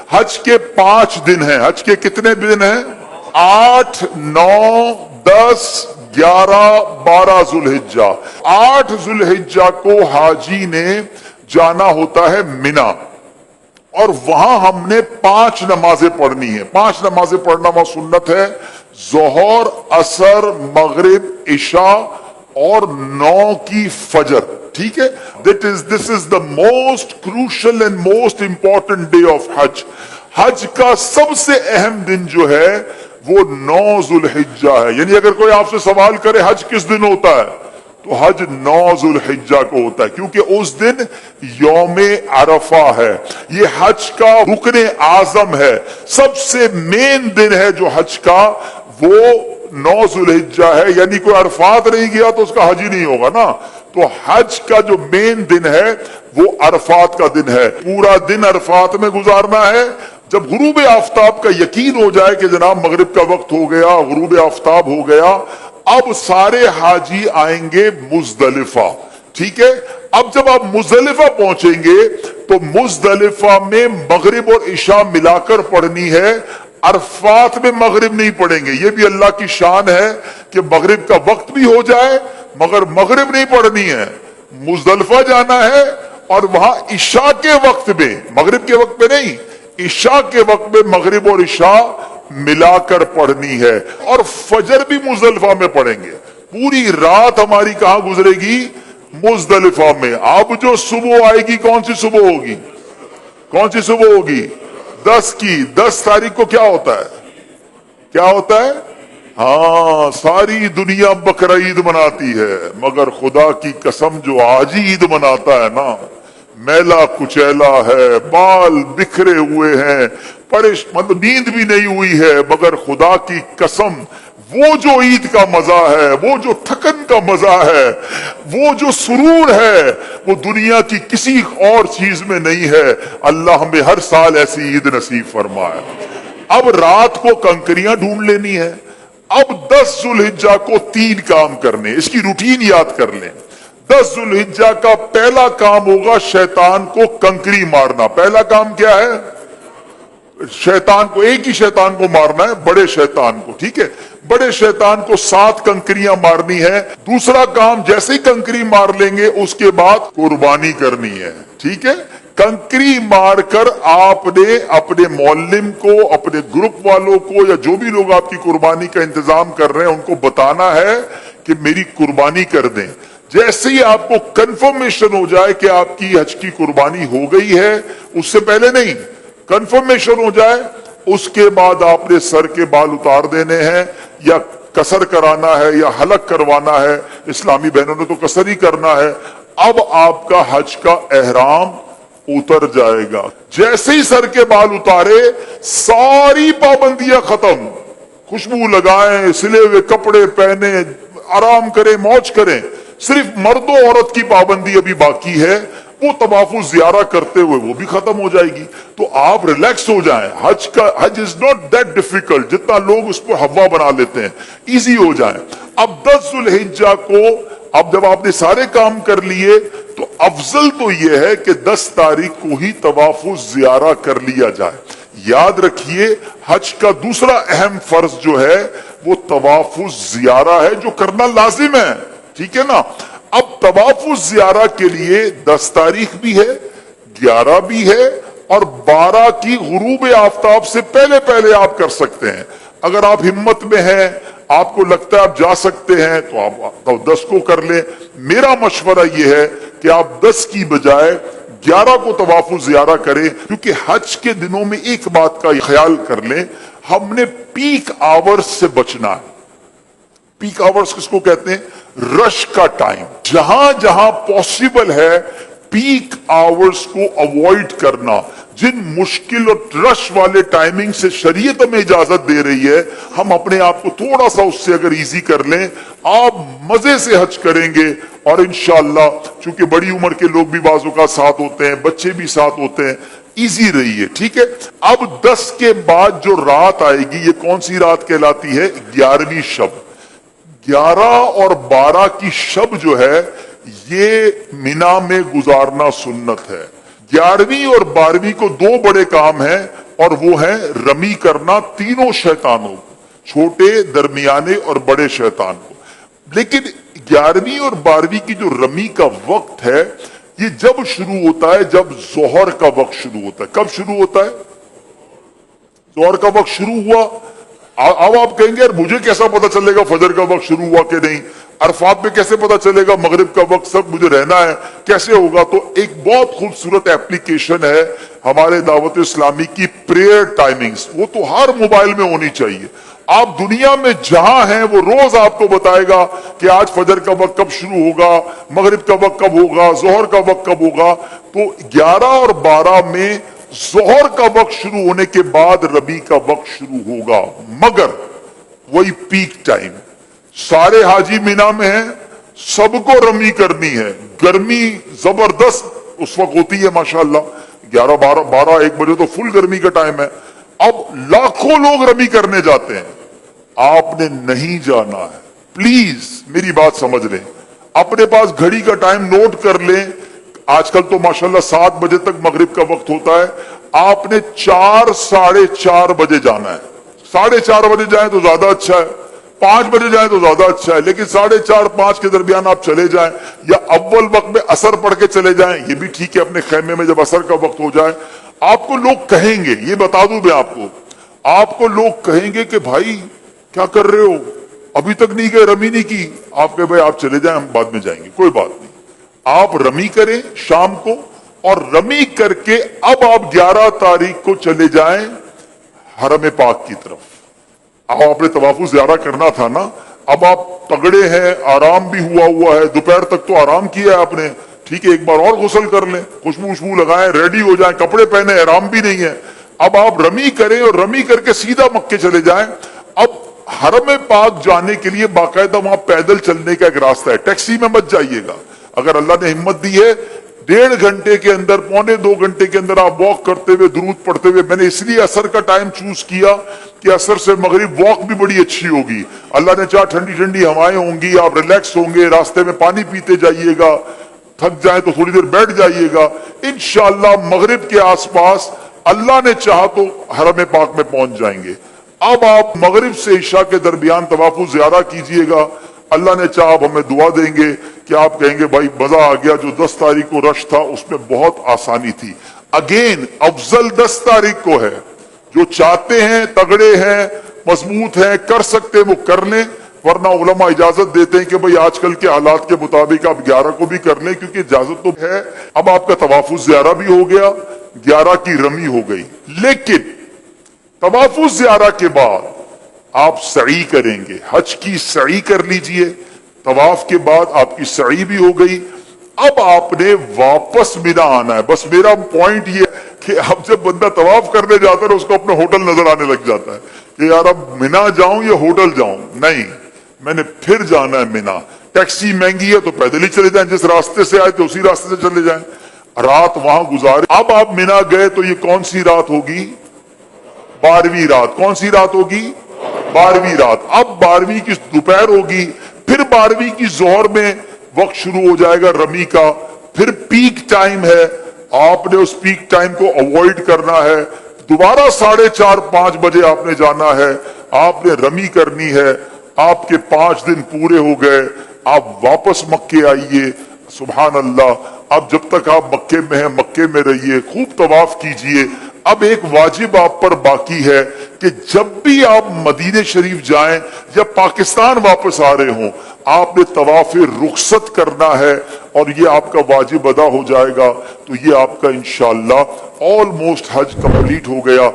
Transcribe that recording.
हज के 5 दिन हैं। हज के कितने दिन हैं? 8, 9, 10, 11, 12 जुल्हिज्जा। 8 जुल्हिज्जा को हाजी ने जाना होता है मिना, और वहां हमने 5 नमाजें पढ़नी है। 5 नमाजें पढ़ना वहां सुन्नत है, जोहर, असर, मगरिब, इशा और 9 की फजर। ठीक है, this is the most crucial and most important day of हज। हज का सबसे अहम दिन जो है वो 9 जुल्हिज्जा है। यानी अगर कोई आपसे सवाल करे हज किस दिन होता है, तो हज 9 जुल्हिज्जा को होता है, क्योंकि उस दिन यौमे अरफा है। ये हज का रुकने आजम है, सबसे मेन दिन है जो हज का, वो 9 जुल्हिज्जा है। यानी कोई अरफात नहीं गया तो उसका हज ही नहीं होगा ना। तो हज का जो मेन दिन है वो अरफात का दिन है। पूरा दिन अरफात में गुजारना है। जब गुरूब आफ्ताब का यकीन हो जाए कि जनाब मगरिब का वक्त हो गया, गुरूब आफ्ताब हो गया, अब सारे हाजी आएंगे मुजदलिफा। ठीक है, अब जब आप मुजदलिफा पहुंचेंगे तो मुजदलिफा में मगरिब और इशा मिलाकर पढ़नी है। अरफात में मगरिब नहीं पढ़ेंगे। ये भी अल्लाह की शान है कि मगरिब का वक्त भी हो जाए मगर मगरिब नहीं पढ़नी है। मुजदलिफा जाना है और वहां इशा के वक्त में, मगरिब के वक्त में नहीं, इशा के वक्त में मगरिब और इशा मिलाकर पढ़नी है। और फजर भी मुजदलिफा में पढ़ेंगे। पूरी रात हमारी कहां गुजरेगी? मुजदलिफा में। अब जो सुबह आएगी, कौन सी सुबह होगी? कौन सी सुबह होगी? 10 की। 10 तारीख को क्या होता है? क्या होता है? हाँ, सारी दुनिया बकरा ईद मनाती है, मगर खुदा की कसम जो आज ही ईद मनाता है ना, मैला कुचैला है, बाल बिखरे हुए हैं, मतलब नींद भी नहीं हुई है, मगर खुदा की कसम वो जो ईद का मजा है, वो जो थकन का मजा है, वो जो सुरूर है, वो दुनिया की किसी और चीज में नहीं है। अल्लाह हमें हर साल ऐसी ईद नसीब फरमाए। अब रात को कंकरियां ढूंढ लेनी है। अब 10 जुल्हिज्जा को 3 काम करने, इसकी रूटीन याद कर लें। 10 जुल्हिज्जा का पहला काम होगा शैतान को कंकरी मारना। पहला काम क्या है? शैतान को, एक ही शैतान को मारना है, बड़े शैतान को। ठीक है, बड़े शैतान को 7 कंकरियां मारनी है। दूसरा काम, जैसे ही कंकरी मार लेंगे उसके बाद कुर्बानी करनी है। ठीक है, कंकरी मारकर आपने अपने मौल्लिम को, अपने ग्रुप वालों को, या जो भी लोग आपकी कुर्बानी का इंतजाम कर रहे हैं उनको बताना है कि मेरी कुर्बानी कर दें। जैसे ही आपको कंफर्मेशन हो जाए कि आपकी हज की कुर्बानी हो गई है, उससे पहले नहीं, कंफर्मेशन हो जाए, उसके बाद आपने सर के बाल उतार देने हैं, या कसर कराना है या हलक करवाना है। इस्लामी बहनों ने तो कसर ही करना है। अब आपका हज का एहराम उतर जाएगा। जैसे ही सर के बाल उतारे, सारी पाबंदियां खत्म। खुशबू लगाएं, सिले हुए कपड़े पहने, आराम करें, मौज करें। सिर्फ मर्दों औरत की पाबंदी अभी बाकी है, वो तवाफुल ज़ियारा करते हुए वो भी खत्म हो जाएगी। तो आप रिलैक्स हो जाएं। हज इज नॉट दैट डिफिकल्ट जितना लोग उसको हवा बना लेते हैं। इजी हो जाए। अब 10 जुल्हिज्जा को, अब जब आपने सारे काम कर लिए, तो अफजल तो यह है कि 10 तारीख को ही तवाफुल ज़ियारा कर लिया जाए। याद रखिए, हज का दूसरा अहम फर्ज जो है वो तवाफुल ज़ियारा है, जो करना लाजिम है। ठीक है ना। अब तवाफुल ज़ियारा के लिए 10 तारीख भी है, 11 भी है, और 12 की गुरूब आफ्ताब से पहले पहले आप कर सकते हैं। अगर आप हिम्मत में हैं, आपको लगता है आप जा सकते हैं, तो आप 10 को कर लें। मेरा मशवरा यह है कि आप 10 की बजाय 11 को तवाफुल ज़ियारा करें, क्योंकि हज के दिनों में एक बात का ख्याल कर लें, हमने पीक आवर्स से बचना है। पीक आवर्स किसको कहते हैं? रश का टाइम। जहां जहां पॉसिबल है पीक आवर्स को अवॉइड करना। जिन मुश्किल और रश वाले टाइमिंग से शरीयत हमें इजाजत दे रही है, हम अपने आप को थोड़ा सा उससे अगर इजी कर लें, आप मजे से हज करेंगे। और इंशाअल्लाह, चूंकि बड़ी उम्र के लोग भी बाजू का साथ होते हैं, बच्चे भी साथ होते हैं, इजी रही है। ठीक है। अब 10 के बाद जो रात आएगी, ये कौन सी रात कहलाती है? 11वीं शब। 11 और 12 की शब जो है, ये मिना में गुजारना सुन्नत है। 11वीं और 12वीं को 2 बड़े काम हैं, और वो है रमी करना तीनों शैतानों को, छोटे, दरमियाने और बड़े शैतान को। लेकिन 11वीं और 12वीं की जो रमी का वक्त है, ये जब शुरू होता है, जब जोहर का वक्त शुरू होता है। कब शुरू होता है? जोहर का वक्त शुरू हुआ। अब आप कहेंगे यार मुझे कैसा पता चलेगा फजर का वक्त शुरू हुआ कि नहीं, अरफात में कैसे पता चलेगा मगरिब का वक्त, सब मुझे रहना है, कैसे होगा? तो एक बहुत खूबसूरत एप्लीकेशन है हमारे दावत इस्लामी की, प्रेयर टाइमिंग्स। वो तो हर मोबाइल में होनी चाहिए। आप दुनिया में जहां हैं वो रोज आपको बताएगा कि आज फजर का वक्त कब शुरू होगा, मगरिब का वक्त कब होगा, जोहर का वक्त कब होगा। तो 11 और 12 में जोहर का वक्त शुरू होने के बाद रबी का वक्त शुरू होगा, मगर वही पीक टाइम। सारे हाजी मीना में हैं, सबको रमी करनी है। गर्मी जबरदस्त उस वक्त होती है माशाल्लाह, 11, 12, 1 बजे तो फुल गर्मी का टाइम है। अब लाखों लोग रमी करने जाते हैं, आपने नहीं जाना है। प्लीज मेरी बात समझ लें, अपने पास घड़ी का टाइम नोट कर लें। आजकल तो माशाल्लाह 7 बजे तक मगरिब का वक्त होता है, आपने 4, 4:30 बजे जाना है। 4:30 बजे जाएं तो ज्यादा अच्छा है, 5 बजे जाएं तो ज्यादा अच्छा है, लेकिन 4:30, 5 के दरमियान आप चले जाएं, या अव्वल वक्त में असर पढ़ के चले जाएं, ये भी ठीक है। अपने खैमे में जब असर का वक्त हो जाए, आपको लोग कहेंगे, ये बता दूं मैं आपको लोग कहेंगे कि भाई क्या कर रहे हो, अभी तक नहीं गए, रमी नहीं की। आप कहे भाई आप चले जाएं, हम बाद में जाएंगे, कोई बात नहीं। आप रमी करें शाम को, और रमी करके अब आप 11 तारीख को चले जाएं हरम पाक की तरफ। अब आपने तवाफुल ज़ियारा करना था ना, अब आप तगड़े हैं, आराम भी हुआ है, दोपहर तक तो आराम किया है आपने, ठीक है, एक बार और गुस्ल कर लें, खुशबू लगाएं, रेडी हो जाएं, कपड़े पहने, आराम भी नहीं है। अब आप रमी करें और रमी करके सीधा मक्के चले जाएं। अब हरम पाक जाने के लिए बाकायदा वहां पैदल चलने का एक रास्ता है, टैक्सी में मत जाइएगा। अगर अल्लाह ने हिम्मत दी है, 1.5 घंटे के अंदर, 1.25-2 घंटे के अंदर आप वॉक करते हुए, दुरूद पढ़ते हुए, मैंने इसलिए असर का टाइम चूज किया कि असर से मगरिब वॉक भी बड़ी अच्छी होगी। अल्लाह ने चाहा ठंडी ठंडी हवाएं होंगी, आप रिलैक्स होंगे, रास्ते में पानी पीते जाइएगा, थक जाए तो थोड़ी देर बैठ जाइएगा। इंशाअल्लाह मगरिब के आसपास अल्लाह ने चाहा तो हरम पाक में पहुंच जाएंगे। अब आप मगरिब से इशा के दरमियान तवाफुल ज़ियारा कीजिएगा। अल्लाह ने चाहा अब हमें दुआ देंगे कि आप कहेंगे भाई मजा आ गया, जो 10 तारीख को रश था उसमें बहुत आसानी थी। अगेन अफजल 10 तारीख को है। जो चाहते हैं, तगड़े हैं, मजबूत हैं, कर सकते हैं, वो कर लें, वरना उलमा इजाजत देते हैं कि भाई आजकल के हालात के मुताबिक आप 11 को भी कर लें, क्योंकि इजाजत तो है। अब आपका तवाफुल ज़ियारा भी हो गया, 11 की रमी हो गई। लेकिन तवाफुल ज़ियारा के बाद आप सई करेंगे, हज की सई कर लीजिए। तवाफ के बाद आपकी सई भी हो गई। अब आपने वापस मिना आना है। बस मेरा पॉइंट ये कि अब जब बंदा तवाफ करने जाता है, उसको अपना होटल नजर आने लग जाता है कि यार अब मिना जाऊं या होटल जाऊं। नहीं, मैंने फिर जाना है मिना। टैक्सी महंगी है तो पैदल ही चले जाएं, जिस रास्ते से आए थे उसी रास्ते से चले जाएं, रात वहां गुजारे। अब आप मिना गए तो ये कौन सी रात होगी? 12वीं रात। कौन सी रात होगी? 12वीं रात। अब 12वीं की दोपहर होगी, फिर 12वीं की जोहर में वक्त शुरू हो जाएगा रमी का। फिर पीक टाइम है, आपने उस पीक टाइम को अवॉइड करना है। दोबारा 4:30, 5 बजे आपने जाना है, आपने रमी करनी है। आपके 5 दिन पूरे हो गए, आप वापस मक्के आइए। सुभान अल्लाह। अब जब तक आप मक्के में हैं, मक्के में रहिए, खूब तवाफ कीजिए। अब एक वाजिब आप पर बाकी है कि जब भी आप मदीने शरीफ जाएं या पाकिस्तान वापस आ रहे हों, आपने तवाफ रुखसत करना है, और ये आपका वाजिब अदा हो जाएगा। तो ये आपका इंशाअल्लाह ऑलमोस्ट हज कंप्लीट हो गया।